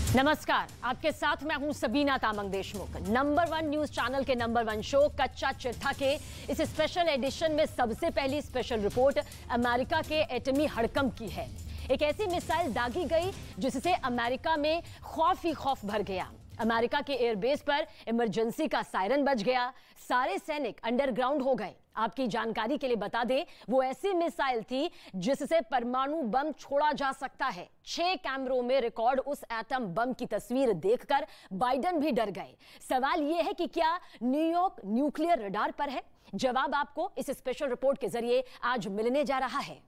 नमस्कार, आपके साथ मैं हूं Sabina Tamang Deshmukh. Number 1 news channel के नंबर 1 शो कच्चा चिट्ठा के इस स्पेशल एडिशन में सबसे पहली स्पेशल रिपोर्ट अमेरिका के एटमी हड़कंप की है। एक ऐसी मिसाइल दागी गई जिससे अमेरिका में खौफ ही खौफ भर गया। अमेरिका के एयरबेस पर इमरजेंसी का सायरन बज गया। सारे सैनिक अंडरग्राउंड हो गए। आपकी जानकारी के लिए बता दें, वो ऐसी मिसाइल थी जिससे परमाणु बम छोड़ा जा सकता है। 6 कैमरों में रिकॉर्ड उस एटम बम की तस्वीर देखकर बाइडेन भी डर गए। सवाल यह है कि क्या न्यूयॉर्क न्यूक्लियर रडार पर है? जवाब आपको इस स्पेशल रिपोर्ट के जरिए आज मिलने जा रहा है।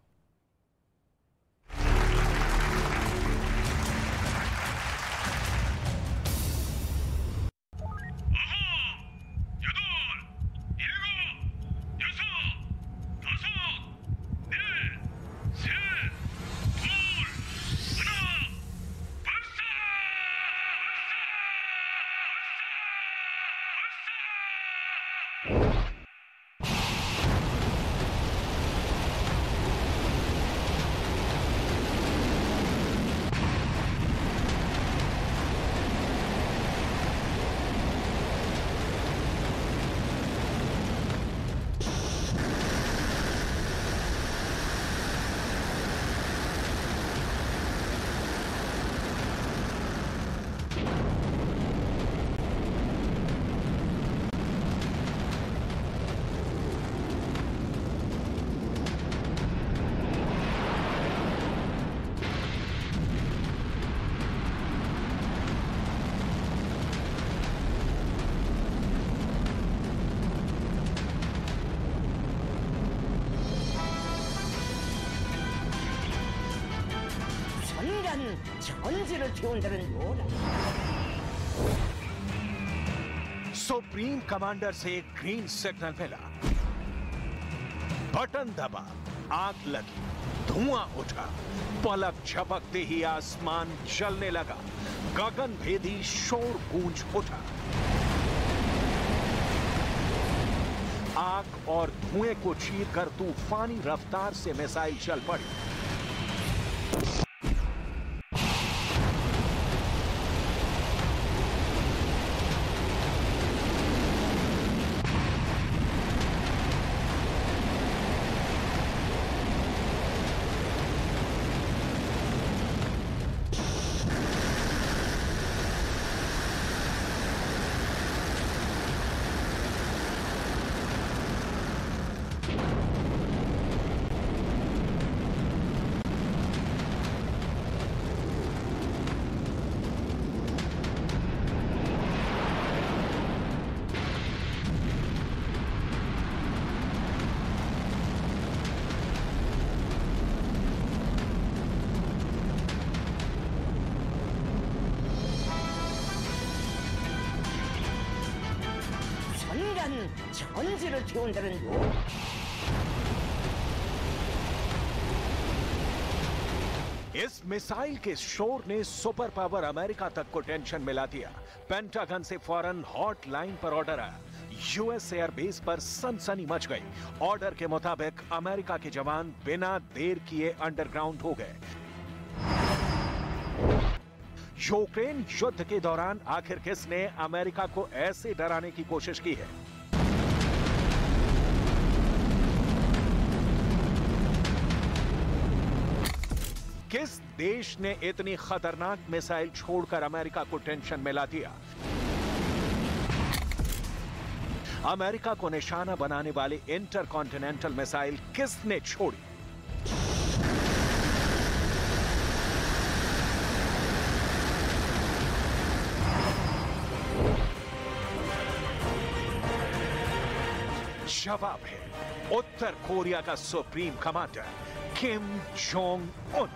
전지를 튀운다는 뭐라? सुप्रीम कमांडर से ग्रीन सिग्नल मिला, बटन दबा, आग लगी, धुआं उठा, पलक झपकते ही आसमान जलने लगा, गगन भेदी शोर गूंज उठा। आग और धुएं को चीरकर तूफानी रफ्तार से मिसाइल चल पड़ी। 전지를 튀운다는 뭐라? इस मिसाइल के शोर ने सुपर पावर अमेरिका तक को टेंशन मिला दिया। पेंटागन से फौरन हॉट लाइन पर ऑर्डर आया। यूएस एयरबेस पर सनसनी मच गई। ऑर्डर के मुताबिक अमेरिका के जवान बिना देर किए अंडरग्राउंड हो गए। यूक्रेन युद्ध के दौरान आखिर किसने अमेरिका को ऐसे डराने की कोशिश की है? किस देश ने इतनी खतरनाक मिसाइल छोड़कर अमेरिका को टेंशन मिला दिया? अमेरिका को निशाना बनाने वाले इंटरकॉन्टिनेंटल मिसाइल किसने छोड़ी? जवाब है उत्तर कोरिया का supreme commander Kim Jong Un.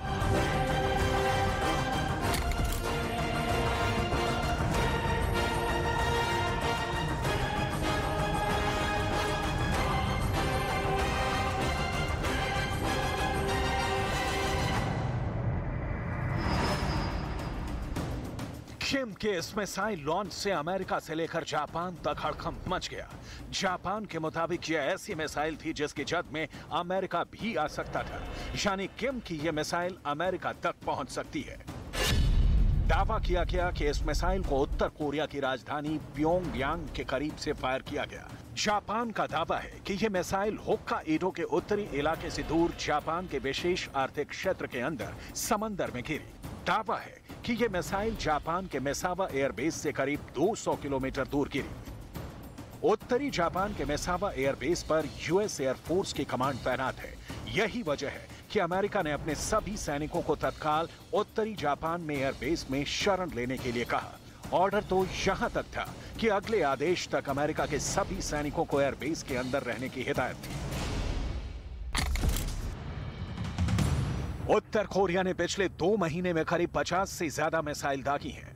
Kim के इस मिसाइल लॉन्च से अमेरिका से लेकर जापान तक हड़कंप मच गया। जापान के मुताबिक यह ऐसी मिसाइल थी जिसकी जद में अमेरिका भी आ सकता था, यानी किम की यह मिसाइल अमेरिका तक पहुंच सकती है। दावा किया गया कि इस मिसाइल को उत्तर कोरिया की राजधानी प्योंगयांग के करीब से फायर किया गया। जापान का दावा है कि यह मिसाइल होक्काइडो के उत्तरी इलाके से दूर जापान के विशेष आर्थिक क्षेत्र के अंदर समंदर में गिरी। दावा है कि यह मिसाइल जापान के मेसावा एयरबेस से करीब 200 किलोमीटर दूर गिरी। उत्तरी जापान के मेसावा एयरबेस पर यूएस एयरफोर्स की कमांड तैनात है। यही वजह है कि अमेरिका ने अपने सभी सैनिकों को तत्काल उत्तरी जापान में एयरबेस में शरण लेने के लिए कहा। ऑर्डर तो यहां तक था कि अगले आदेश तक अमेरिका के सभी सैनिकों को एयरबेस के अंदर रहने की हिदायत थी। उत्तर कोरिया ने पिछले 2 महीने में करीब 50 से ज्यादा मिसाइल दागी हैं।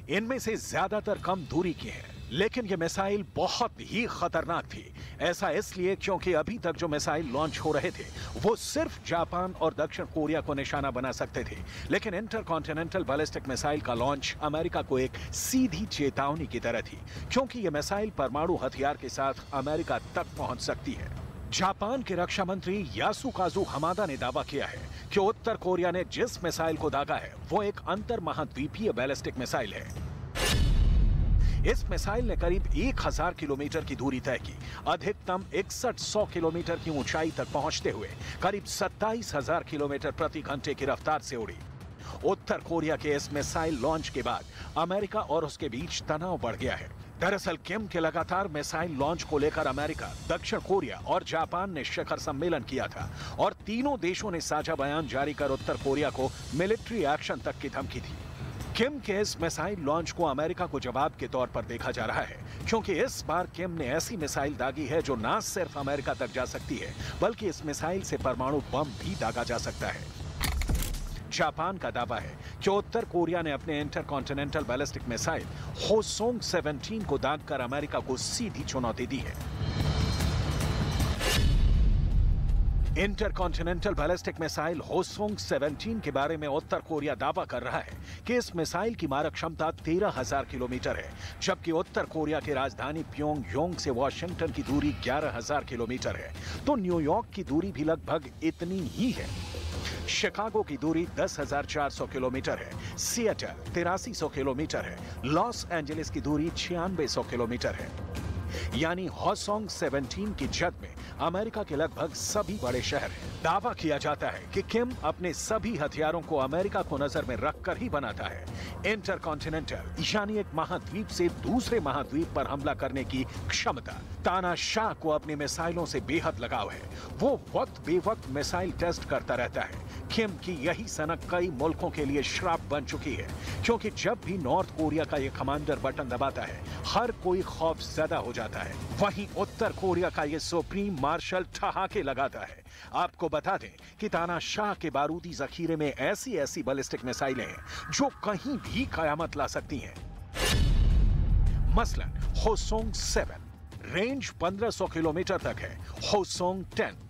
इनमें से ज्यादातर कम दूरी की हैं, लेकिन यह मिसाइल बहुत ही खतरनाक थी। ऐसा इसलिए क्योंकि अभी तक जो मिसाइल लॉन्च हो रहे थे वो सिर्फ जापान और दक्षिण कोरिया को निशाना बना सकते थे, लेकिन इंटरकॉन्टिनेंटल बैलिस्टिक मिसाइल का लॉन्च अमेरिका को एक सीधी चेतावनी की तरह थी, क्योंकि यह मिसाइल परमाणु हथियार के साथ अमेरिका तक पहुंच सकती है। जापान के रक्षा मंत्री यासुकाजु हमादा ने दावा किया है कि उत्तर कोरिया ने जिस मिसाइल को दागा है वो एक अंतर महाद्वीपीय बैलिस्टिक मिसाइल है। इस मिसाइल ने करीब 1000 किलोमीटर की दूरी तय की, अधिकतम 6100 किलोमीटर की ऊंचाई तक पहुंचते हुए करीब 27,000 किलोमीटर प्रति घंटे की रफ्तार से उड़ी। उत्तर कोरिया के इस मिसाइल लॉन्च के बाद अमेरिका और उसके बीच तनाव बढ़ गया है। दरअसल किम के लगातार मिसाइल लॉन्च को लेकर अमेरिका, दक्षिण कोरिया और जापान ने शिखर सम्मेलन किया था और तीनों देशों ने साझा बयान जारी कर उत्तर कोरिया को मिलिट्री एक्शन तक की धमकी दी। किम के इस मिसाइल लॉन्च को अमेरिका को जवाब के तौर पर देखा जा रहा है, क्योंकि इस बार किम ने ऐसी मिसाइल दागी है जो न सिर्फ अमेरिका तक जा सकती है, बल्कि इस मिसाइल से परमाणु बम भी दागा जा सकता है। जापान का दावा है कि उत्तर कोरिया ने अपने इंटरकॉन्टिनेंटल बैलिस्टिक मिसाइल होसोंग 17 को दागकर अमेरिका को सीधी चुनौती दी है। इंटरकॉन्टिनेंटल बैलिस्टिक मिसाइल होसोंग 17 के बारे में उत्तर कोरिया दावा कर रहा है कि इस मिसाइल की मारक क्षमता 13,000 किलोमीटर है, जबकि उत्तर कोरिया की राजधानी प्योंगयांग से वॉशिंगटन की दूरी 11,000 किलोमीटर है, तो न्यूयॉर्क की दूरी भी लगभग इतनी ही है। शिकागो की दूरी 10,400 किलोमीटर है, सिएटल 8300 किलोमीटर है, लॉस एंजलिस की दूरी 9600 किलोमीटर है। यानी होसोंग 17 की जद में अमेरिका के लगभग सभी बड़े शहर हैं। दावा किया जाता है कि किम अपने सभी हथियारों को अमेरिका को नजर में रखकर ही बनाता है। इंटरकॉन्टिनेंटल यानी एक महाद्वीप से दूसरे महाद्वीप पर हमला करने की क्षमता तानाशाह को अपनी मिसाइलों से बेहद लगाव है। वो वक्त बेवक्त मिसाइल टेस्ट करता रहता है। किम की यही सनक कई मुल्कों के लिए श्राप बन चुकी है, क्योंकि जब भी नॉर्थ कोरिया का ये कमांडर बटन दबाता है हर कोई खौफजदा हो जाता है। वहीं उत्तर कोरिया का ये सुप्रीम मार्शल ठहाके लगाता है। आपको बता दें कि तानाशाह के बारूदी जखीरे में ऐसी ऐसी बैलिस्टिक मिसाइलें हैं जो कहीं भी कयामत ला सकती हैं। मसलन होसोंग 7 रेंज 1500 किलोमीटर तक है, होसोंग 10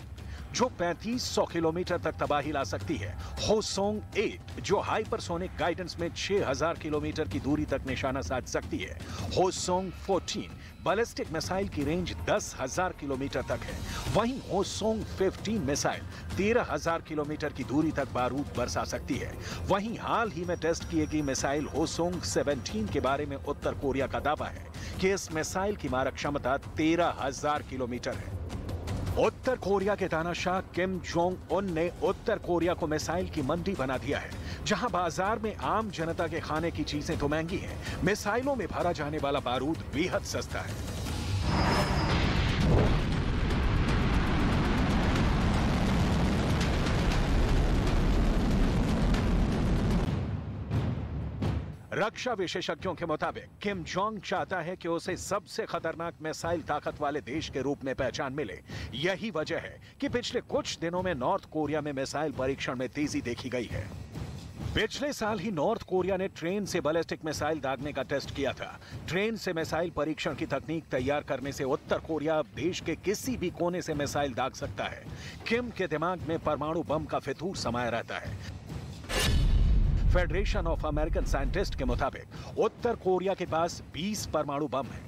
जो 3500 किलोमीटर तक तबाही ला सकती है, होसोंग 8 जो हाइपरसोनिक गाइडेंस में 6000 किलोमीटर की दूरी तक निशाना साध सकती है, होसोंग 14 बैलिस्टिक मिसाइल की रेंज 10,000 किलोमीटर तक है। वहीं होसोंग 15 मिसाइल 13,000 किलोमीटर की दूरी तक बारूद बरसा सकती है। वहीं हाल ही में टेस्ट की गई मिसाइल होसोंग 17 के बारे में उत्तर कोरिया का दावा है कि इस मिसाइल की मारक क्षमता 13,000 किलोमीटर है। उत्तर कोरिया के तानाशाह किम जोंग उन ने उत्तर कोरिया को मिसाइल की मंडी बना दिया है, जहां बाजार में आम जनता के खाने की चीजें तो महंगी हैं, मिसाइलों में भरा जाने वाला बारूद बेहद सस्ता है। रक्षा विशेषज्ञों के मुताबिक किम जोंग चाहता है कि उसे सबसे खतरनाक मिसाइल ताकत वाले देश के रूप में पहचान मिले। यही वजह है कि पिछले कुछ दिनों में नॉर्थ कोरिया में मिसाइल परीक्षण में तेजी देखी गई है। पिछले साल ही नॉर्थ कोरिया ने ट्रेन से बैलिस्टिक मिसाइल दागने का टेस्ट किया था। ट्रेन से मिसाइल परीक्षण की तकनीक तैयार करने से उत्तर कोरिया अब देश के किसी भी कोने से मिसाइल दाग सकता है। किम के दिमाग में परमाणु बम का फितूर समाया रहता है। फेडरेशन ऑफ अमेरिकन साइंटिस्ट के मुताबिक उत्तर कोरिया के पास 20 परमाणु बम हैं।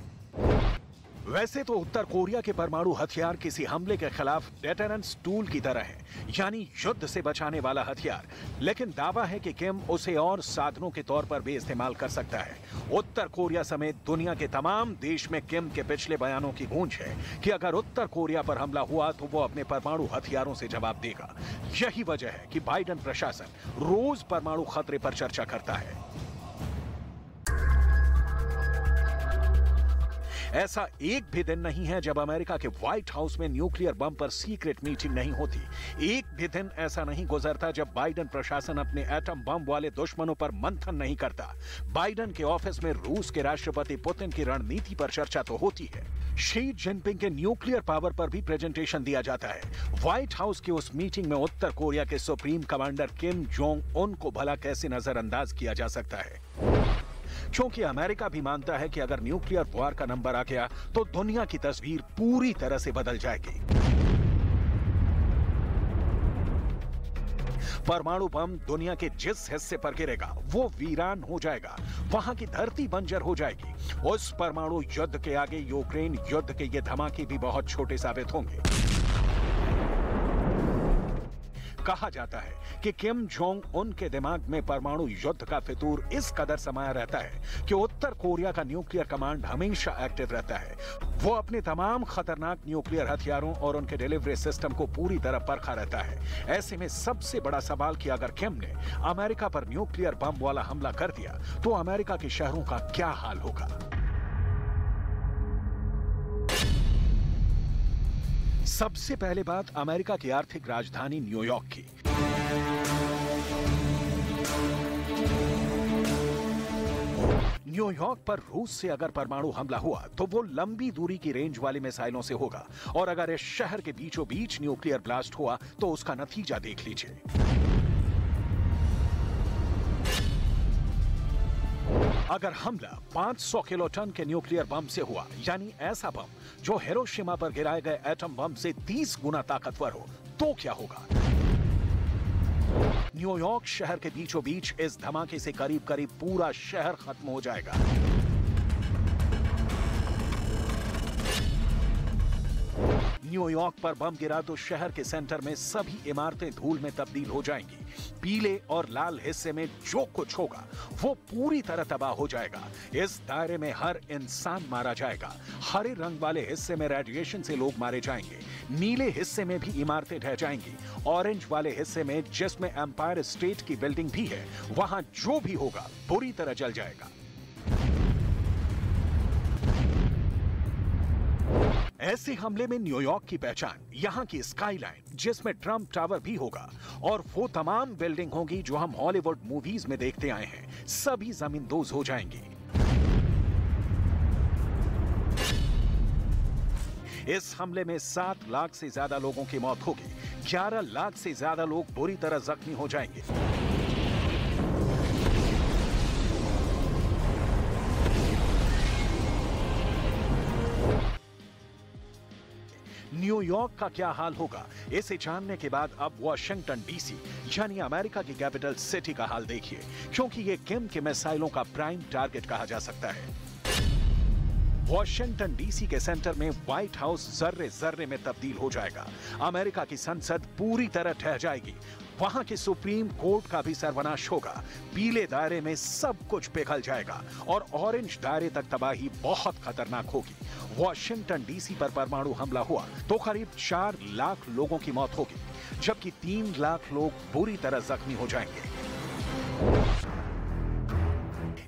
वैसे तो उत्तर कोरिया के परमाणु हथियार किसी हमले के खिलाफ डेटरेंस टूल की तरह है, यानी युद्ध से बचाने वाला हथियार, लेकिन दावा है कि किम उसे और साधनों के तौर पर भी इस्तेमाल कर सकता है। उत्तर कोरिया समेत दुनिया के तमाम देश में किम के पिछले बयानों की गूंज है कि अगर उत्तर कोरिया पर हमला हुआ तो वो अपने परमाणु हथियारों से जवाब देगा। यही वजह है कि बाइडेन प्रशासन रोज परमाणु खतरे पर चर्चा करता है। ऐसा एक भी दिन नहीं है जब अमेरिका के व्हाइट हाउस में न्यूक्लियर बम पर सीक्रेट मीटिंग नहीं होती। एक भी दिन ऐसा नहीं गुजरता जब बाइडेन प्रशासन अपने एटम बम वाले दुश्मनों पर मंथन नहीं करता। बाइडेन के ऑफिस में रूस के राष्ट्रपति पुतिन की रणनीति पर चर्चा तो होती है, शी जिनपिंग के न्यूक्लियर पावर पर भी प्रेजेंटेशन दिया जाता है। व्हाइट हाउस की उस मीटिंग में उत्तर कोरिया के सुप्रीम कमांडर किम जोंग उन को भला कैसे नजरअंदाज किया जा सकता है, क्योंकि अमेरिका भी मानता है कि अगर न्यूक्लियर वॉर का नंबर आ गया तो दुनिया की तस्वीर पूरी तरह से बदल जाएगी। परमाणु बम दुनिया के जिस हिस्से पर गिरेगा वो वीरान हो जाएगा, वहां की धरती बंजर हो जाएगी। उस परमाणु युद्ध के आगे यूक्रेन युद्ध के ये धमाके भी बहुत छोटे साबित होंगे। कहा जाता है कि किम जोंग उन के दिमाग में परमाणु युद्ध का फितूर इस कदर समाया रहता है कि उत्तर कोरिया का न्यूक्लियर कमांड हमेशा एक्टिव रहता है। वो अपने तमाम खतरनाक न्यूक्लियर हथियारों और उनके डिलीवरी सिस्टम को पूरी तरह परखा रहता है। ऐसे में सबसे बड़ा सवाल कि अगर किम ने अमेरिका पर न्यूक्लियर बम वाला हमला कर दिया तो अमेरिका के शहरों का क्या हाल होगा। सबसे पहले बात अमेरिका की आर्थिक राजधानी न्यूयॉर्क की। न्यूयॉर्क पर रूस से अगर परमाणु हमला हुआ तो वो लंबी दूरी की रेंज वाले मिसाइलों से होगा, और अगर इस शहर के बीचों बीच न्यूक्लियर ब्लास्ट हुआ तो उसका नतीजा देख लीजिए। अगर हमला 500 किलोटन के न्यूक्लियर बम से हुआ, यानी ऐसा बम जो हिरोशिमा पर गिराए गए एटम बम से 30 गुना ताकतवर हो, तो क्या होगा। न्यूयॉर्क शहर के बीचों बीच इस धमाके से करीब करीब पूरा शहर खत्म हो जाएगा। न्यूयॉर्क पर बम गिरा तो शहर के सेंटर में सभी इमारतें धूल में तब्दील हो जाएंगी। पीले और लाल हिस्से में जो कुछ होगा वो पूरी तरह तबाह हो जाएगा। इस दायरे में हर इंसान मारा जाएगा। हरे रंग वाले हिस्से में रेडिएशन से लोग मारे जाएंगे। नीले हिस्से में भी इमारतें ढह जाएंगी। ऑरेंज वाले हिस्से में, जिसमें एम्पायर स्टेट की बिल्डिंग भी है, वहां जो भी होगा बुरी तरह जल जाएगा। ऐसे हमले में न्यूयॉर्क की पहचान यहां की स्काईलाइन, जिसमें ट्रम्प टावर भी होगा, और वो तमाम बिल्डिंग होगी जो हम हॉलीवुड मूवीज में देखते आए हैं, सभी जमींदोज हो जाएंगी। इस हमले में 7 लाख से ज्यादा लोगों की मौत होगी। 11 लाख से ज्यादा लोग बुरी तरह जख्मी हो जाएंगे। न्यूयॉर्क का क्या हाल होगा, इसे जानने के बाद अब वॉशिंगटन डीसी यानी अमेरिका की कैपिटल सिटी का हाल देखिए, क्योंकि ये किम के मिसाइलों का प्राइम टारगेट कहा जा सकता है। वॉशिंगटन डीसी के सेंटर में व्हाइट हाउस जर्रे जर्रे में तब्दील हो जाएगा। अमेरिका की संसद पूरी तरह ढह जाएगी। वहां के सुप्रीम कोर्ट का भी सर्वनाश होगा। पीले दायरे में सब कुछ पिघल जाएगा और ऑरेंज दायरे तक तबाही बहुत खतरनाक होगी। वॉशिंगटन डीसी पर परमाणु हमला हुआ तो करीब 4 लाख लोगों की मौत होगी, जबकि 3 लाख लोग बुरी तरह जख्मी हो जाएंगे।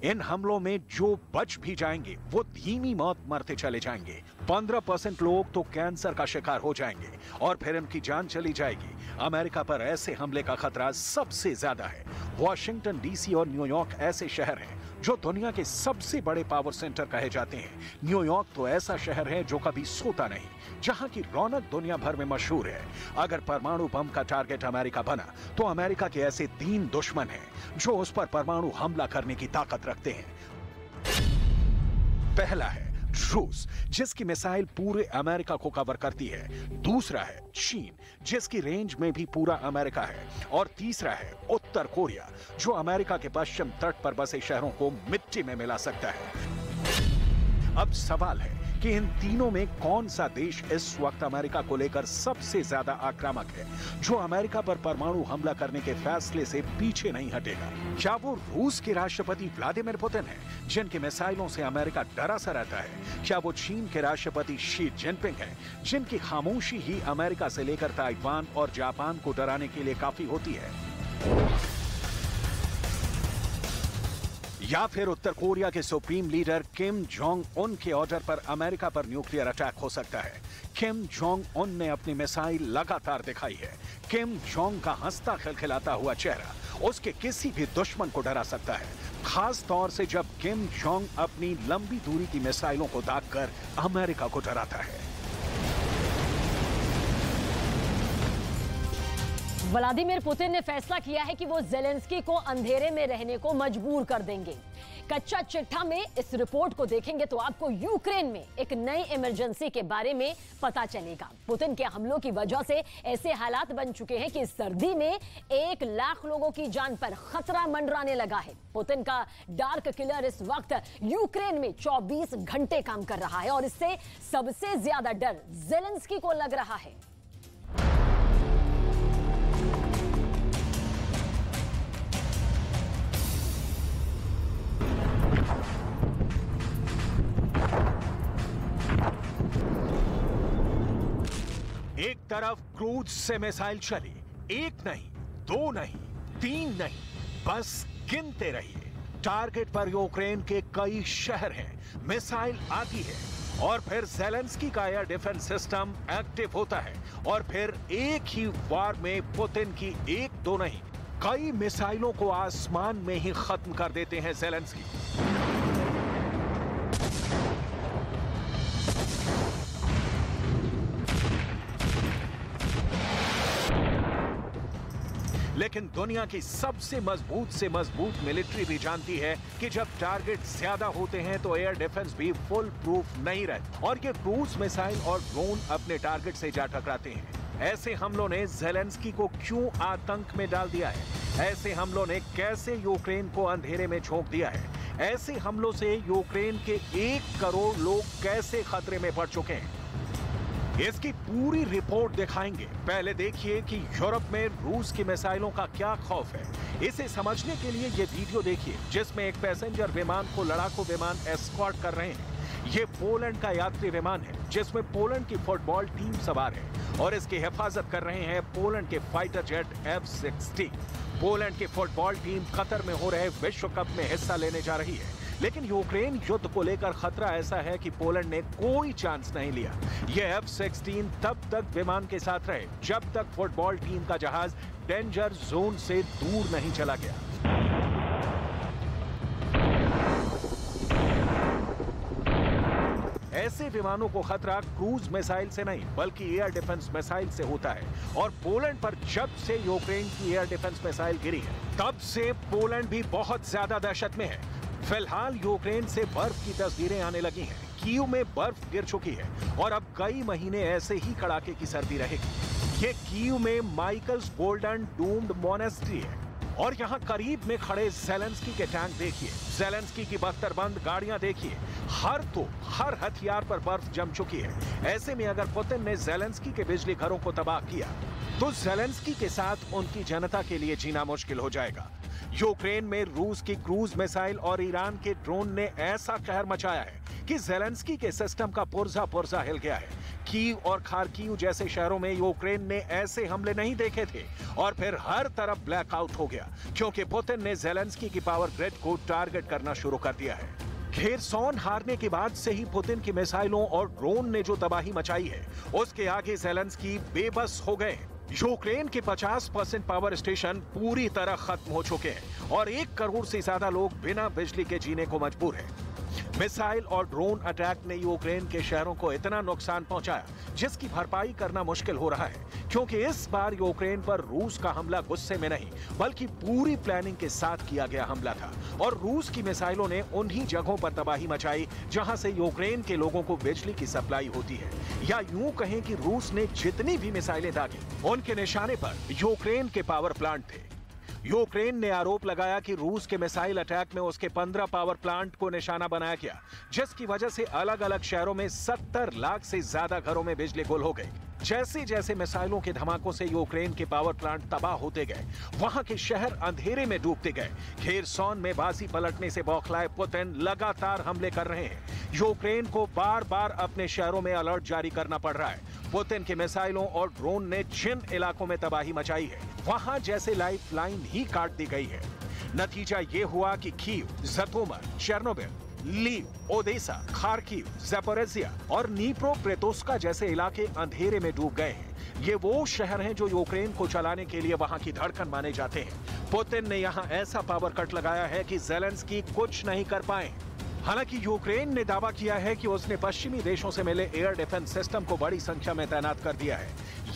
इन हमलों में जो बच भी जाएंगे वो धीमी मौत मरते चले जाएंगे। 15% लोग तो कैंसर का शिकार हो जाएंगे और फिर इनकी जान चली जाएगी। अमेरिका पर ऐसे हमले का खतरा सबसे ज्यादा है। वॉशिंगटन डीसी और न्यूयॉर्क ऐसे शहर हैं जो दुनिया के सबसे बड़े पावर सेंटर कहे जाते हैं। न्यूयॉर्क तो ऐसा शहर है जो कभी सोता नहीं, जहां की रौनक दुनिया भर में मशहूर है। अगर परमाणु बम का टारगेट अमेरिका बना तो अमेरिका के ऐसे 3 दुश्मन हैं जो उस पर परमाणु हमला करने की ताकत रखते हैं। पहला है रूस, जिसकी मिसाइल पूरे अमेरिका को कवर करती है। दूसरा है चीन, जिसकी रेंज में भी पूरा अमेरिका है। और तीसरा है उत्तर कोरिया, जो अमेरिका के पश्चिम तट पर बसे शहरों को मिट्टी में मिला सकता है। अब सवाल है कि इन तीनों में कौन सा देश इस वक्त अमेरिका को लेकर सबसे ज्यादा आक्रामक है, जो अमेरिका पर परमाणु हमला करने के फैसले से पीछे नहीं हटेगा। क्या वो रूस के राष्ट्रपति व्लादिमीर पुतिन है, जिनकी मिसाइलों से अमेरिका डरा सा रहता है? क्या वो चीन के राष्ट्रपति शी जिनपिंग है, जिनकी खामोशी ही अमेरिका से लेकर ताइवान और जापान को डराने के लिए काफी होती है? या फिर उत्तर कोरिया के सुप्रीम लीडर किम जोंग उन के ऑर्डर पर अमेरिका पर न्यूक्लियर अटैक हो सकता है? किम जोंग उन ने अपनी मिसाइल लगातार दिखाई है। किम जोंग का हंसता खिलखिलाता हुआ चेहरा उसके किसी भी दुश्मन को डरा सकता है, खास तौर से जब किम जोंग अपनी लंबी दूरी की मिसाइलों को दागकर अमेरिका को डराता है। व्लादिमीर पुतिन ने फैसला किया है कि वो ज़ेलेंस्की को अंधेरे में रहने को मजबूर कर देंगे। कच्चा चिट्ठा में इस रिपोर्ट को देखेंगे तो आपको यूक्रेन में एक नई इमरजेंसी के बारे में पता चलेगा। पुतिन के हमलों की वजह से ऐसे हालात बन चुके हैं कि इस सर्दी में 1 लाख लोगों की जान पर खतरा मंडराने लगा है। पुतिन का डार्क किलर इस वक्त यूक्रेन में 24 घंटे काम कर रहा है और इससे सबसे ज्यादा डर ज़ेलेंस्की को लग रहा है। एक तरफ क्रूज से मिसाइल चली, 1 नहीं, 2 नहीं, 3 नहीं, बस गिनते रहिए। टारगेट पर यूक्रेन के कई शहर हैं। मिसाइल आती है और फिर ज़ेलेंस्की का एयर डिफेंस सिस्टम एक्टिव होता है और फिर एक ही वार में पुतिन की 1-2 नहीं, कई मिसाइलों को आसमान में ही खत्म कर देते हैं ज़ेलेंस्की। लेकिन दुनिया की सबसे मजबूत से मजबूत मिलिट्री भी जानती है कि जब टारगेट ज्यादा होते हैं तो एयर डिफेंस भी फुल प्रूफ नहीं रहती और ये क्रूज मिसाइल और ड्रोन अपने टारगेट से जा टकराते हैं। ऐसे हमलों ने ज़ेलेंस्की को क्यों आतंक में डाल दिया है? ऐसे हमलों ने कैसे यूक्रेन को अंधेरे में झोंक दिया है? ऐसे हमलों से यूक्रेन के 1 करोड़ लोग कैसे खतरे में पड़ चुके हैं? इसकी पूरी रिपोर्ट दिखाएंगे। पहले देखिए कि यूरोप में रूस की मिसाइलों का क्या खौफ है। इसे समझने के लिए ये वीडियो देखिए जिसमें एक पैसेंजर विमान को लड़ाकू विमान एस्कॉर्ट कर रहे हैं। ये पोलैंड का यात्री विमान है जिसमें पोलैंड की फुटबॉल टीम सवार है और इसकी हिफाजत कर रहे हैं पोलैंड के फाइटर जेट F-16। पोलैंड की फुटबॉल टीम कतर में हो रहे विश्व कप में हिस्सा लेने जा रही है, लेकिन यूक्रेन युद्ध को लेकर खतरा ऐसा है कि पोलैंड ने कोई चांस नहीं लिया। यह F-16 तब तक विमान के साथ रहे जब तक फुटबॉल टीम का जहाज डेंजर जोन से दूर नहीं चला गया। ऐसे विमानों को खतरा क्रूज मिसाइल से नहीं बल्कि एयर डिफेंस मिसाइल से होता है और पोलैंड पर जब से यूक्रेन की एयर डिफेंस मिसाइल गिरी है तब से पोलैंड भी बहुत ज्यादा दहशत में है। फिलहाल यूक्रेन से बर्फ की तस्वीरें आने लगी हैं। कीव में बर्फ गिर चुकी है और अब कई महीने ऐसे ही कड़ाके की सर्दी रहेगी। ये कीव में माइकल्स गोल्डन डूम्ड मोनेस्ट्री है और यहाँ करीब में खड़े ज़ेलेंस्की के टैंक देखिए, ज़ेलेंस्की की बख्तरबंद गाड़ियां देखिए। हर हथियार पर बर्फ जम चुकी है। ऐसे में अगर पुतिन ने ज़ेलेंस्की के बिजली घरों को तबाह किया तो ज़ेलेंस्की के साथ उनकी जनता के लिए जीना मुश्किल हो जाएगा। यूक्रेन में रूस की क्रूज मिसाइल और ईरान के ड्रोन ने ऐसा कहर मचाया है कि ज़ेलेंस्की के सिस्टम का पुर्जा हिल गया है। कीव और खार्किव जैसे शहरों में यूक्रेन ने ऐसे हमले नहीं देखे थे और फिर हर तरफ ब्लैकआउट हो गया क्योंकि पुतिन ने ज़ेलेंस्की की पावर ग्रिड को टारगेट करना शुरू कर दिया है। खेरसॉन हारने के बाद से ही पुतिन की मिसाइलों और ड्रोन ने जो तबाही मचाई है उसके आगे ज़ेलेंस्की बेबस हो गए। यूक्रेन के 50% पावर स्टेशन पूरी तरह खत्म हो चुके हैं और 1 करोड़ से ज्यादा लोग बिना बिजली के जीने को मजबूर हैं। मिसाइल और ड्रोन अटैक ने यूक्रेन के शहरों को इतना नुकसान पहुंचाया जिसकी भरपाई करना मुश्किल हो रहा है क्योंकि इस बार यूक्रेन पर रूस का हमला गुस्से में नहीं बल्कि पूरी प्लानिंग के साथ किया गया हमला था और रूस की मिसाइलों ने उन्हीं जगहों पर तबाही मचाई जहां से यूक्रेन के लोगों को बिजली की सप्लाई होती है। या यूं कहें कि रूस ने जितनी भी मिसाइलें दागी उनके निशाने पर यूक्रेन के पावर प्लांट थे। यूक्रेन ने आरोप लगाया कि रूस के मिसाइल अटैक में उसके 15 पावर प्लांट को निशाना बनाया गया, जिसकी वजह से अलग अलग शहरों में 70 लाख से ज्यादा घरों में बिजली गुल हो गई। जैसे जैसे मिसाइलों के धमाकों से यूक्रेन के पावर प्लांट तबाह होते गए, वहां के शहर अंधेरे में डूबते गए। खेरसॉन में बाजी पलटने से बौखलाए पुतिन लगातार हमले कर रहे हैं। यूक्रेन को बार बार अपने शहरों में अलर्ट जारी करना पड़ रहा है। पुतिन के मिसाइलों और ड्रोन ने जिन इलाकों में तबाही मचाई है, वहां जैसे लाइफ लाइन ही काट दी गई है। नतीजा ये हुआ कि Kyiv, Zhytomyr, Chernobyl, Lviv, Odesa, Kharkiv, Zaporizhzhia और नीप्रोपेट्रोव्स्क जैसे इलाके अंधेरे में डूब गए हैं। ये वो शहर हैं जो यूक्रेन को चलाने के लिए वहां की धड़कन माने जाते हैं। पुतिन ने यहां ऐसा पावर कट लगाया है कि ज़ेलेंस्की कुछ नहीं कर पाए। हालांकि यूक्रेन ने दावा किया है कि उसने पश्चिमी देशों से मिले एयर डिफेंस सिस्टम को बड़ी संख्या में तैनात कर दिया है।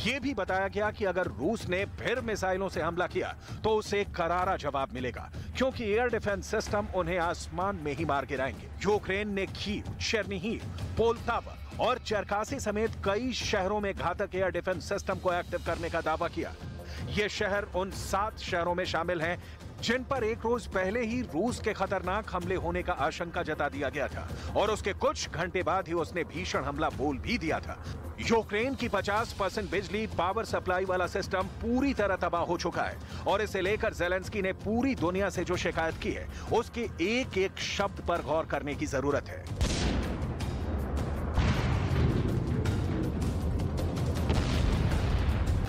यह भी बताया गया कि अगर रूस ने फिर मिसाइलों से हमला किया तो उसे करारा जवाब मिलेगा, क्योंकि एयर डिफेंस सिस्टम उन्हें आसमान में ही मार गिराएंगे। यूक्रेन ने कीव, चेर्निहिव, पोलतावा और चरकासी समेत कई शहरों में घातक एयर डिफेंस सिस्टम को एक्टिव करने का दावा किया। ये शहर उन 7 शहरों में शामिल हैं जिन पर एक रोज पहले ही रूस के खतरनाक हमले होने का आशंका जता दिया गया था, और उसके कुछ घंटे बाद ही उसने भीषण हमला बोल भी दिया था। यूक्रेन की 50% बिजली पावर सप्लाई वाला सिस्टम पूरी तरह तबाह हो चुका है, और इसे लेकर ज़ेलेंस्की ने पूरी दुनिया से जो शिकायत की है, उसके एक एक शब्द पर गौर करने की जरूरत है।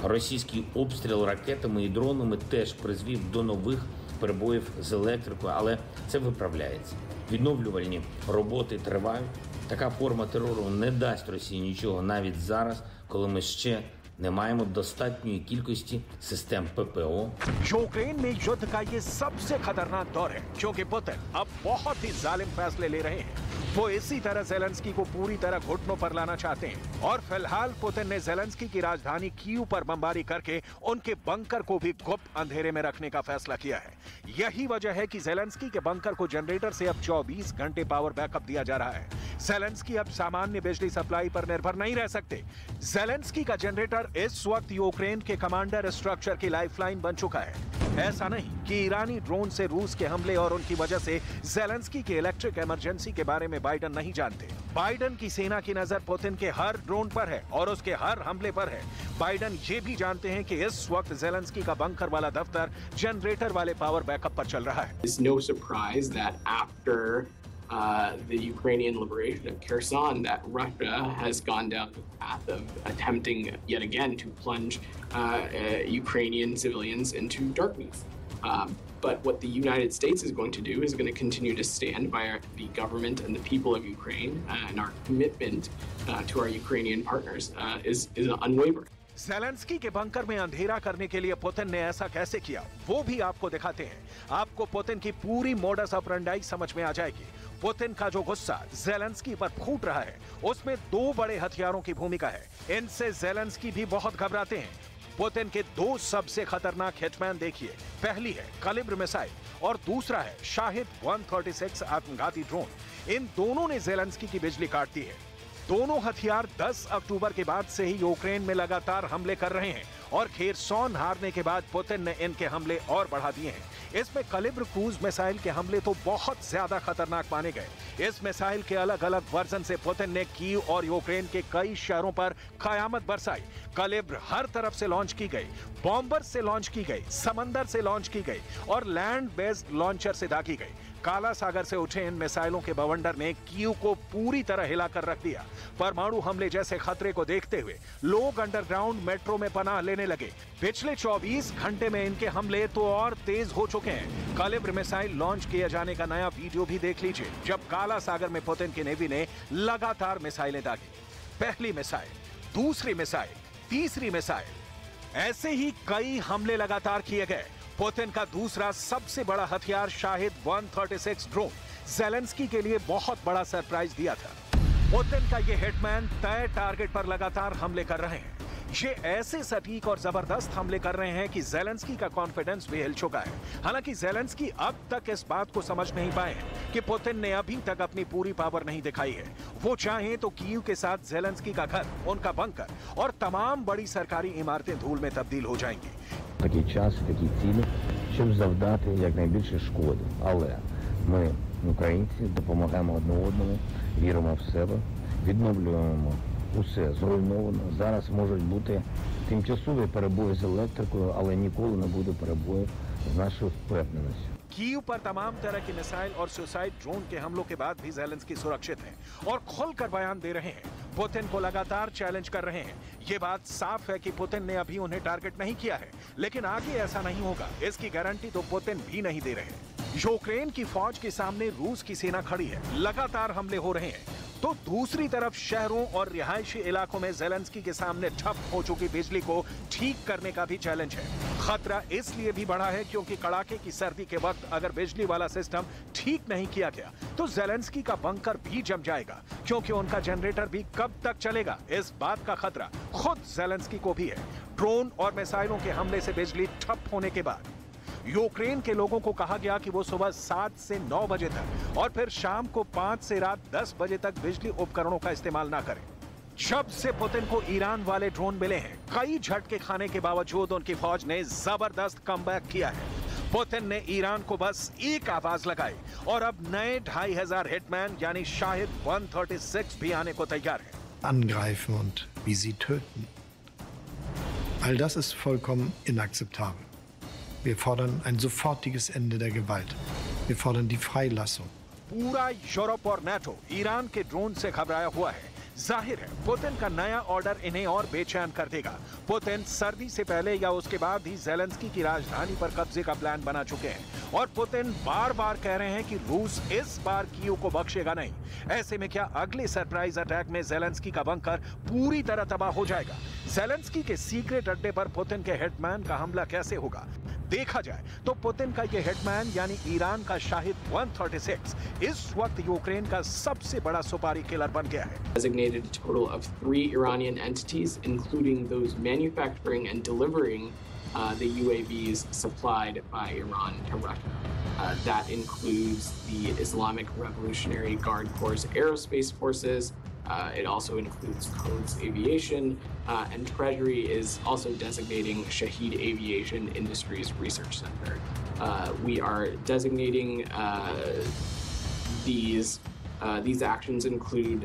Російський обстріл ракетами і дронами теж призвів до нових перебоїв з електрикою, але це виправляється. Відновлювальні роботи тривають. Така форма терору не дасть Росії нічого навіть зараз, коли ми ще не маємо достатньої кількості систем ППО. यूक्रेन में युद्ध का ये सबसे खतरनाक दौर है, क्योंकि पुतिन अब बहुत ही जालिम फैसले ले रहे हैं। वो इसी तरह ज़ेलेंस्की को पूरी तरह घुटनों पर लाना चाहते हैं, और फिलहाल पुतिन ने ज़ेलेंस्की की राजधानी कीव पर बमबारी करके उनके बंकर को भी गुप्त अंधेरे में रखने का फैसला किया है। यही वजह है कि ज़ेलेंस्की के बंकर को जनरेटर से अब 24 घंटे पावर बैकअप दिया जा रहा है। ज़ेलेंस्की अब सामान्य बिजली सप्लाई पर निर्भर नहीं रह सकते। ज़ेलेंस्की का जनरेटर इस वक्त यूक्रेन के कमांडर स्ट्रक्चर की लाइफलाइन बन चुका है। ऐसा नहीं कि ईरानी ड्रोन से रूस के हमले और उनकी वजह से ज़ेलेंस्की के इलेक्ट्रिक इमरजेंसी के बारे में बाइडन नहीं जानते। बाइडन की सेना की नजर पुतिन के हर ड्रोन पर है और उसके हर हमले पर है। बाइडन ये भी जानते हैं कि इस वक्त ज़ेलेंस्की का बंकर वाला दफ्तर जनरेटर वाले पावर बैकअप पर चल रहा है। It's no surprise that after the Ukrainian liberation of Kherson, that Russia has gone down the path of attempting yet again to plunge Ukrainian civilians into darkness. But what the United States is going to do is going to continue to stand by the government and the people of Ukraine, and our commitment to our Ukrainian partners is unwavering. Zelensky के bunker में अंधेरा करने के लिए Putin ने ऐसा कैसे किया, वो भी आपको दिखाते हैं। आपको पुतिन की पूरी मोडस ऑपरेंडाई समझ में आ जाएगी। पुतिन का जो गुस्सा ज़ेलेंस्की पर फूट रहा है, उसमें 2 बड़े हथियारों की भूमिका है। इनसे ज़ेलेंस्की भी बहुत घबराते हैं। पुतिन के 2 सबसे खतरनाक हिटमैन देखिए। पहली है कैलिब्र मिसाइल और दूसरा है शाहिद 136 आत्मघाती ड्रोन। इन दोनों ने ज़ेलेंस्की की बिजली काट दी है। दोनों हथियार 10 अक्टूबर के बाद से ही यूक्रेन में लगातार हमले कर रहे हैं, और खेरसॉन हारने के बाद पुतिन ने इनके हमले और बढ़ा दिए हैं। इसमें कैलिब्र क्रूज मिसाइल के हमले तो बहुत ज्यादा खतरनाक माने गए। इस मिसाइल के अलग अलग वर्जन से पुतिन ने कीव और यूक्रेन के कई शहरों पर कयामत बरसाई। कैलिब्र हर तरफ से लॉन्च की गई, बॉम्बर से लॉन्च की गई, समंदर से लॉन्च की गई और लैंड बेस्ड लॉन्चर से दागी गई। काला सागर से उठे इन मिसाइलों के बवंडर ने कीव को पूरी तरह हिलाकर रख दिया। परमाणु हमले जैसे खतरे को देखते हुए लोग अंडरग्राउंड मेट्रो में पनाह लेने लगे। पिछले 24 घंटे में इनके हमले तो और तेज हो चुके हैं। कैलिब्र मिसाइल लॉन्च किए जाने का नया वीडियो भी देख लीजिए, जब काला सागर में पुतिन की नेवी ने लगातार मिसाइलें दागी। पहली मिसाइल, दूसरी मिसाइल, तीसरी मिसाइल, ऐसे ही कई हमले लगातार किए गए। पुतिन का दूसरा सबसे बड़ा हथियार शाहिद 136 ड्रोन ज़ेलेंस्की के लिए बहुत बड़ा सरप्राइज दिया था। पुतिन का ये हिटमैन तय टारगेट पर लगातार हमले कर रहे हैं। ये ऐसे सटीक और जबरदस्त हमले कर रहे हैं कि ज़ेलेंस्की का कॉन्फिडेंस भी हिल चुका है। हालांकि ज़ेलेंस्की अब तक इस बात को समझ नहीं पाए हैं कि पुतिन ने अभी तक अपनी पूरी पावर नहीं दिखाई है। वो चाहें तो कीव के साथ ज़ेलेंस्की का घर, उनका बंकर और तमाम बड़ी सरकारी इमारतें धूल में तब्दील हो जाएंगी। Такий час, такі ціни. щоб завдати якнайбільше шкоди. Але ми, українці, допомагаємо одне одному, віримо в себе, відновлюємо усе зруйновано. Зараз можуть бути тимчасові перебої з електрикою, але ніколи не буде перебоїв з нашою впевненістю. कीव पर तमाम तरह की मिसाइल और सुसाइड ड्रोन के हमलों के बाद भी ज़ेलेंस्की सुरक्षित हैं और खुलकर बयान दे रहे हैं। पुतिन को लगातार चैलेंज कर रहे हैं। ये बात साफ है कि पुतिन ने अभी उन्हें टारगेट नहीं किया है, लेकिन आगे ऐसा नहीं होगा, इसकी गारंटी तो पुतिन भी नहीं दे रहे। यूक्रेन की फौज के सामने रूस की सेना खड़ी है, लगातार हमले हो रहे हैं, तो दूसरी तरफ शहरों और रिहायशी इलाकों में ज़ेलेंस्की के सामने ठप हो चुकी बिजली को ठीक करने का भी चैलेंज है। खतरा इसलिए भी बढ़ा है क्योंकि कड़ाके की सर्दी के वक्त अगर बिजली वाला सिस्टम ठीक नहीं किया गया तो ज़ेलेंस्की का बंकर भी जम जाएगा, क्योंकि उनका जनरेटर भी कब तक चलेगा, इस बात का खतरा खुद ज़ेलेंस्की को भी है। ड्रोन और मिसाइलों के हमले से बिजली ठप होने के बाद यूक्रेन के लोगों को कहा गया कि वो सुबह 7 से 9 बजे तक और फिर शाम को 5 से रात 10 बजे तक बिजली उपकरणों का इस्तेमाल ना करें। जब से पुतिन को ईरान वाले ड्रोन मिले हैं, कई झटके खाने के बावजूद उनकी फौज ने जबरदस्त कमबैक किया है। पुतिन ने ईरान को बस एक आवाज लगाई और अब नए 2500 हिटमैन यानी शाहिद 136 भी आने को तैयार है। Angreifen und wie sie töten. All das ist vollkommen inakzeptabel. Wir fordern ein sofortiges Ende der Gewalt. Wir fordern die Freilassung. पूरा यूरोप और नाटो ईरान के ड्रोन से घबराया हुआ है। जाहिर है पुतिन का नया ऑर्डर इन्हें और बेचैन कर देगा। पुतिन सर्दी से पहले या उसके बाद ही ज़ेलेंस्की की राजधानी पर कब्जे का प्लान बना चुके हैं और पुतिन बार बार कह रहे हैं कि रूस इस बार कीव को बख्शेगा नहीं। ऐसे में क्या अगले सरप्राइज अटैक में ज़ेलेंस्की का बंकर पूरी तरह तबाह हो जाएगा? ज़ेलेंस्की के सीक्रेट अड्डे पर पुतिन के हिटमैन का हमला कैसे होगा? देखा जाए तो पुतिन का ये हिटमैन यानी ईरान का शाहिद 136 इस वक्त यूक्रेन का सबसे बड़ा सुपारी किलर बन गया है। Designated a total of 3 Iranian entities, including those manufacturing and delivering the UAVs supplied by Iran to Russia. That includes the Islamic Revolutionary Guard Corps Aerospace Forces. It also includes Codes Aviation, and Treasury is also designating Shahed Aviation Industries Research Center. We are designating these actions include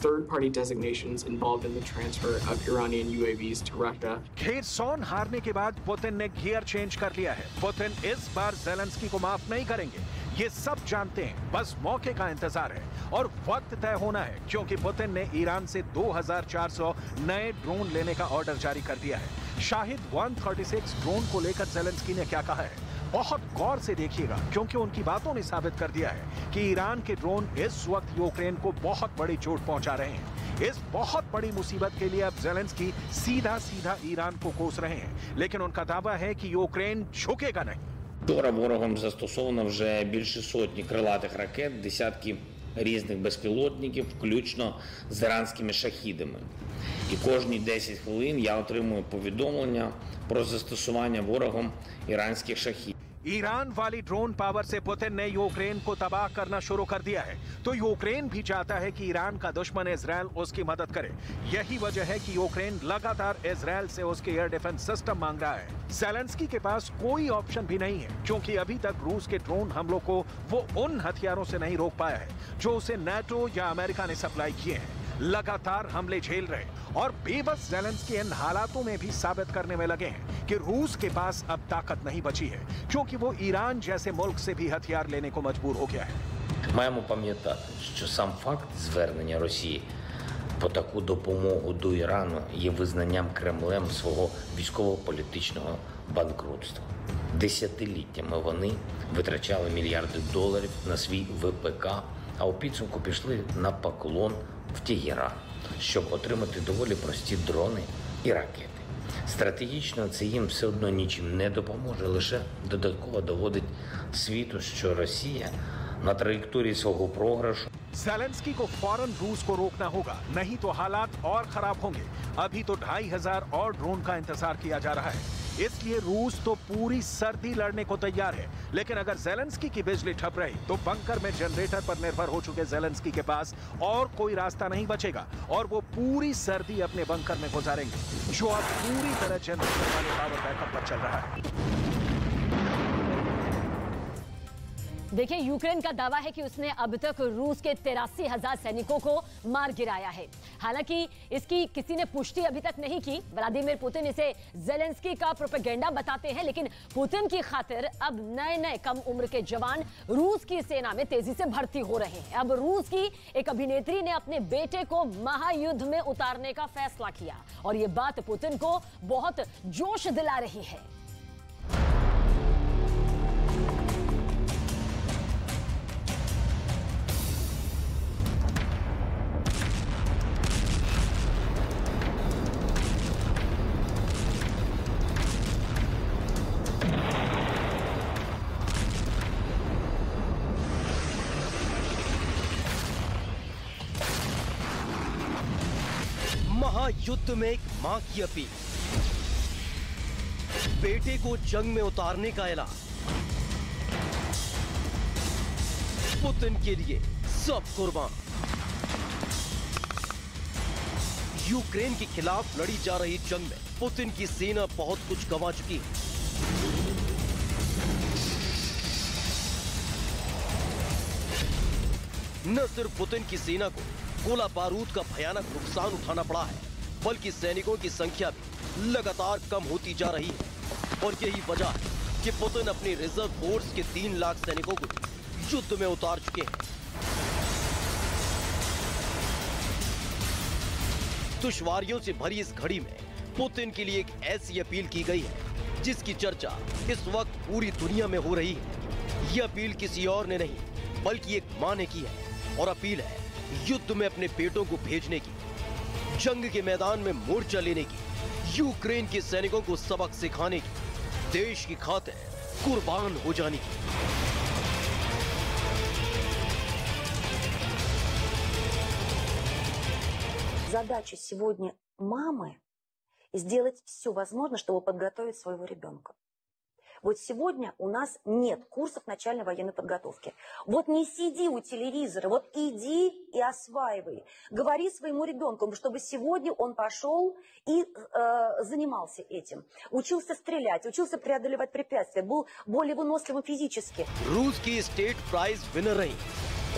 third-party designations involved in the transfer of Iranian UAVs to Russia. Kherson हारने के बाद Putin ने gear change कर लिया है। Putin इस बार Zelensky को माफ नहीं करेंगे, ये सब जानते हैं, बस मौके का इंतजार है और वक्त तय होना है, क्योंकि पुतिन ने ईरान से 2400 नए ड्रोन लेने का ऑर्डर जारी कर दिया है। शाहिद 136 ड्रोन को लेकर ज़ेलेंस्की ने क्या कहा है, बहुत गौर से देखिएगा, क्योंकि उनकी बातों ने साबित कर दिया है कि ईरान के ड्रोन इस वक्त यूक्रेन को बहुत बड़ी चोट पहुंचा रहे हैं। इस बहुत बड़ी मुसीबत के लिए अब ज़ेलेंस्की सीधा ईरान को कोस रहे हैं, लेकिन उनका दावा है कि यूक्रेन झुकेगा नहीं। Вчора ворогом застосовано вже більше сотні крилатих ракет, десятки різних безпілотників, включно з іранськими шахідами. І кожні 10 хвилин я отримую повідомлення про застосування ворогом іранських шахідів. ईरान वाली ड्रोन पावर से पुतिन ने यूक्रेन को तबाह करना शुरू कर दिया है, तो यूक्रेन भी चाहता है कि ईरान का दुश्मन इजरायल उसकी मदद करे। यही वजह है कि यूक्रेन लगातार इजरायल से उसके एयर डिफेंस सिस्टम मांग रहा है। ज़ेलेंस्की के पास कोई ऑप्शन भी नहीं है, क्योंकि अभी तक रूस के ड्रोन हमलों को वो उन हथियारों से नहीं रोक पाया है जो उसे नाटो या अमेरिका ने सप्लाई किए हैं। लगातार हमले झेल रहे और बेबस ज़ेलेंस्की इन हालातों में भी साबित करने में लगे हैं कि रूस के पास अब ताकत नहीं बची है, क्योंकि वो ईरान जैसे मुल्क से भी हथियार लेने को मजबूर हो गया है। Маємо пам'ятати, що сам факт звернення Росії по таку допомогу до Ірану є визнанням Кремлем свого військово-політичного банкрутства. Десятиліттями вони витрачали мільярди доларів на свій ВПК, а у підсумку пішли на поклон в Тегеран, щоб отримати доволі прості дрони і ракети. Стратегічно це їм все одно нічим не допоможе, лише додатково доводить світу, що Росія на траєкторії свого програшу. ज़ेलेंस्की को फौरन रूस को रोकना होगा, नहीं तो हालात और खराब होंगे। अभी तो 2500 और ड्रोन का इंतजार किया जा रहा है, इसलिए रूस तो पूरी सर्दी लड़ने को तैयार है। लेकिन अगर ज़ेलेंस्की की बिजली ठप रही तो बंकर में जनरेटर पर निर्भर हो चुके ज़ेलेंस्की के पास और कोई रास्ता नहीं बचेगा और वो पूरी सर्दी अपने बंकर में गुजारेंगे, जो अब पूरी तरह जनरेटर वाले पावर बैकअप पर चल रहा है। देखिए, यूक्रेन का दावा है कि उसने अब तक रूस के 83,000 सैनिकों को मार गिराया है। हालांकि इसकी किसी ने पुष्टि अभी तक नहीं की। व्लादिमीर पुतिन इसे जेलेंस्की का प्रोपेगेंडा बताते हैं, लेकिन पुतिन की खातिर अब नए कम उम्र के जवान रूस की सेना में तेजी से भर्ती हो रहे हैं। अब रूस की एक अभिनेत्री ने अपने बेटे को महायुद्ध में उतारने का फैसला किया और ये बात पुतिन को बहुत जोश दिला रही है। महायुद्ध में एक मां की अपील, बेटे को जंग में उतारने का ऐलान। पुतिन के लिए सब कुर्बान। यूक्रेन के खिलाफ लड़ी जा रही जंग में पुतिन की सेना बहुत कुछ गंवा चुकी है। न सिर्फ पुतिन की सेना को गोला बारूद का भयानक नुकसान उठाना पड़ा है, बल्कि सैनिकों की संख्या भी लगातार कम होती जा रही है। और यही वजह है कि पुतिन अपनी रिजर्व फोर्स के 3 लाख सैनिकों को युद्ध में उतार चुके हैं। दुश्वारियों से भरी इस घड़ी में पुतिन के लिए एक ऐसी अपील की गई है जिसकी चर्चा इस वक्त पूरी दुनिया में हो रही है। यह अपील किसी और ने नहीं बल्कि एक मां ने की है, और अपील है युद्ध में अपने बेटों को भेजने की, जंग के मैदान में मोर्चा लेने की, यूक्रेन के सैनिकों को सबक सिखाने की, देश की खातिर कुर्बान हो जाने की। Задача сегодня мамы сделать все возможное, чтобы подготовить своего ребенка. Вот сегодня у нас нет курсов начальной военной подготовки. Вот не сиди у телевизора, вот иди и осваивай. Говори своему ребенку, чтобы сегодня он пошел и занимался этим. Учился стрелять, учился преодолевать препятствия, был более выносливым физически. रूस की स्टेट प्राइज विनर रही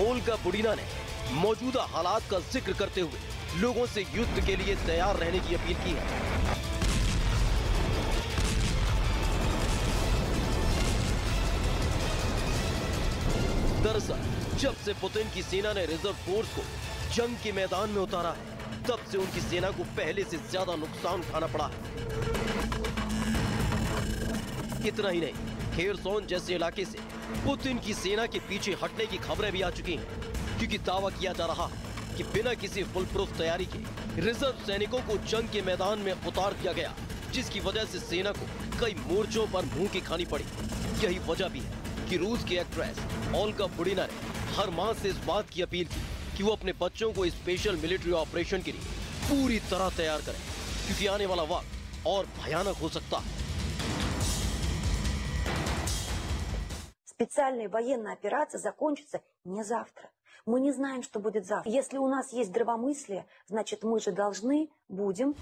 ओल्गा बुडीना ने मौजूदा हालात का जिक्र करते हुए लोगों से युद्ध के लिए तैयार रहने की अपील की है। दरअसल जब से पुतिन की सेना ने रिजर्व फोर्स को जंग के मैदान में उतारा है, तब से उनकी सेना को पहले से ज्यादा नुकसान उठाना पड़ा है। इतना ही नहीं, खेरसोन जैसे इलाके से पुतिन की सेना के पीछे हटने की खबरें भी आ चुकी हैं, क्योंकि दावा किया जा रहा है कि बिना किसी फुल प्रूफ तैयारी के रिजर्व सैनिकों को जंग के मैदान में उतार दिया गया, जिसकी वजह से सेना को कई मोर्चों पर मुंह की खानी पड़ी। यही वजह भी है कि रूस की एक्ट्रेस ओल्गा बुडीना ने हर मां से इस बात की अपील की कि वो अपने बच्चों को स्पेशल मिलिट्री ऑपरेशन के लिए पूरी तरह तैयार करें, क्योंकि आने वाला वक्त और भयानक हो सकता है। Специальная военная операция закончится не завтра. Мы не знаем, что будет завтра. Если у нас есть здравомыслие, значит, мы же должны будем...